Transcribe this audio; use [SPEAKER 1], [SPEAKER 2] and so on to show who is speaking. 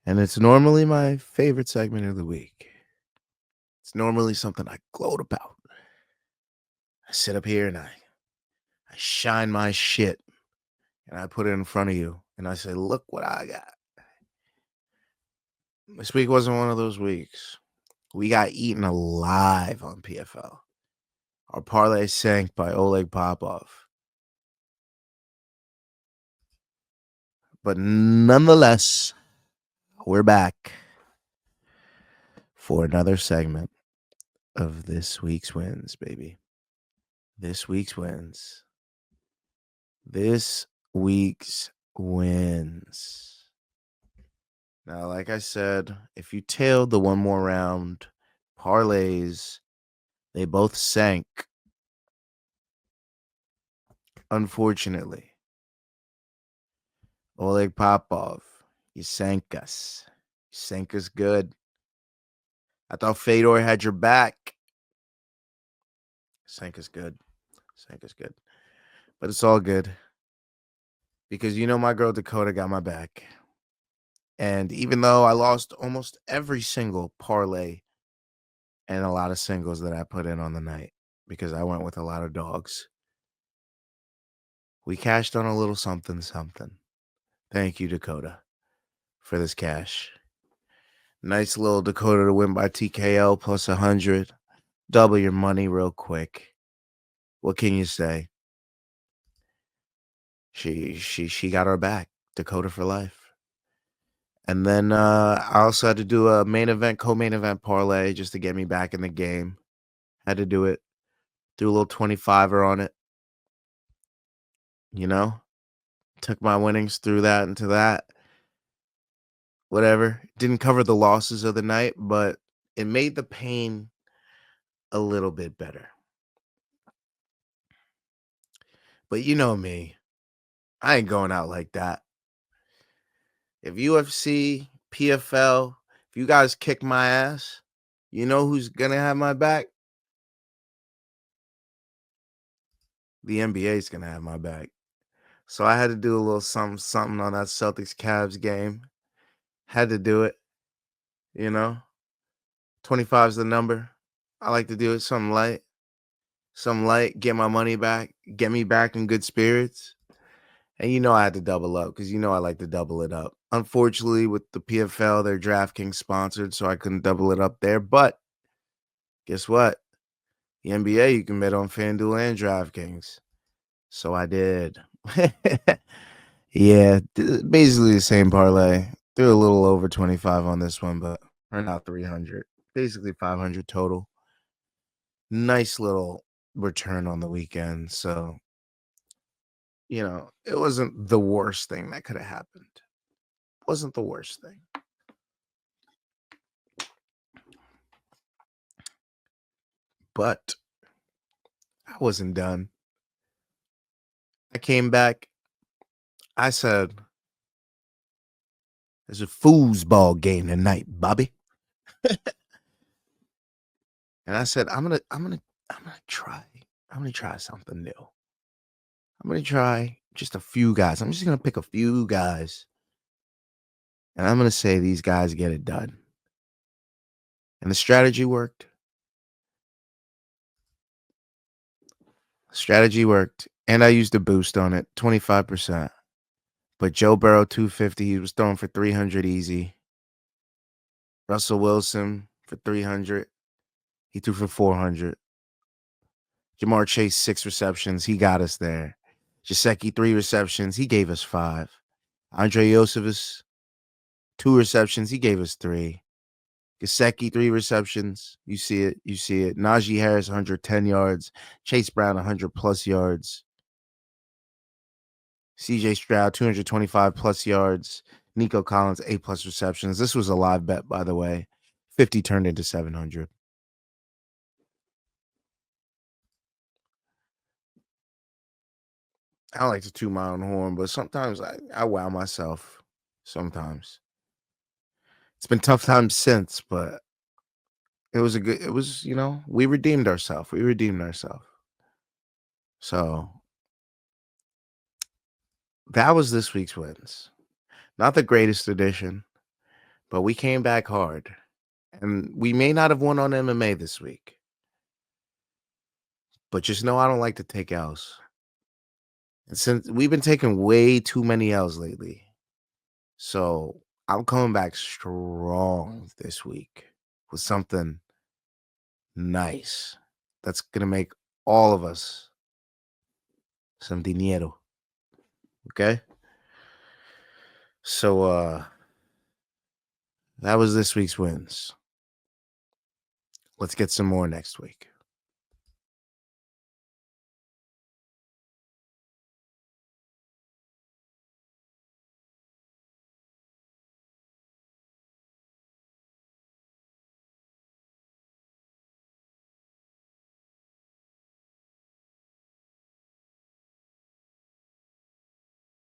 [SPEAKER 1] And it's normally my favorite segment of the week. It's normally something I gloat about. I sit up here and I shine my shit and I put it in front of you and I say, look what I got. This week wasn't one of those weeks. We got eaten alive on PFL. Our parlay sank by Oleg Popov. But nonetheless, we're back for another segment of this week's wins, baby. This week's wins. This week's wins. Now, like I said, if you tailed the one more round parlays, they both sank. Unfortunately, Oleg Popov, you sank us. You sank us good. I thought Fedor had your back. Sank us good. Sank us good. But it's all good. Because you know my girl Dakota got my back. And even though I lost almost every single parlay and a lot of singles that I put in on the night, because I went with a lot of dogs, we cashed on a little something, something. Thank you, Dakota, for this cash. Nice little Dakota to win by TKO plus 100. Double your money real quick. What can you say? She got our back. Dakota for life. And then I also had to do a main event, co-main event parlay just to get me back in the game. Had to do it. Do a little 25er on it. You know? Took my winnings through that into that. Whatever. Didn't cover the losses of the night, but it made the pain a little bit better. But you know me. I ain't going out like that. If UFC, PFL, if you guys kick my ass, you know who's going to have my back? The NBA is going to have my back. So I had to do a little something on that Celtics-Cavs game. Had to do it, you know. 25 is the number. I like to do it something light. Something light, get my money back, get me back in good spirits. And you know I had to double up because you know I like to double it up. Unfortunately, with the PFL, they're DraftKings sponsored, so I couldn't double it up there. But guess what? The NBA, you can bet on FanDuel and DraftKings. So I did. Yeah, basically the same parlay. Threw a little over 25 on this one, but earned out 300. Basically 500 total. Nice little return on the weekend. So, you know, it wasn't the worst thing that could have happened. Wasn't the worst thing. But I wasn't done. I came back. I said, "There's a foosball game tonight, Bobby." And I said, I'm gonna try something new. I'm gonna try just a few guys. I'm just gonna pick a few guys. And I'm gonna say these guys get it done. And the strategy worked. Strategy worked. And I used a boost on it, 25%. But Joe Burrow, 250, he was throwing for 300 easy. Russell Wilson for 300. He threw for 400. Jamar Chase, 6 receptions. He got us there. Jaceki, 3 receptions. He gave us 5. Andre Yosefis, 2 receptions. He gave us 3. Gesicki, 3 receptions. You see it. You see it. Najee Harris, 110 yards. Chase Brown, 100-plus yards. C.J. Stroud, 225-plus yards. Nico Collins, 8-plus receptions. This was a live bet, by the way. 50 turned into 700. I don't like to toot my own horn, but sometimes I wow myself. Sometimes. It's been tough times since, but it was, you know, we redeemed ourselves. We redeemed ourselves. So that was this week's wins. Not the greatest edition, but we came back hard. And we may not have won on MMA this week, but just know I don't like to take L's. And since we've been taking way too many L's lately, so I'm coming back strong this week with something nice that's gonna make all of us some dinero. Okay? So that was this week's wins. Let's get some more next week.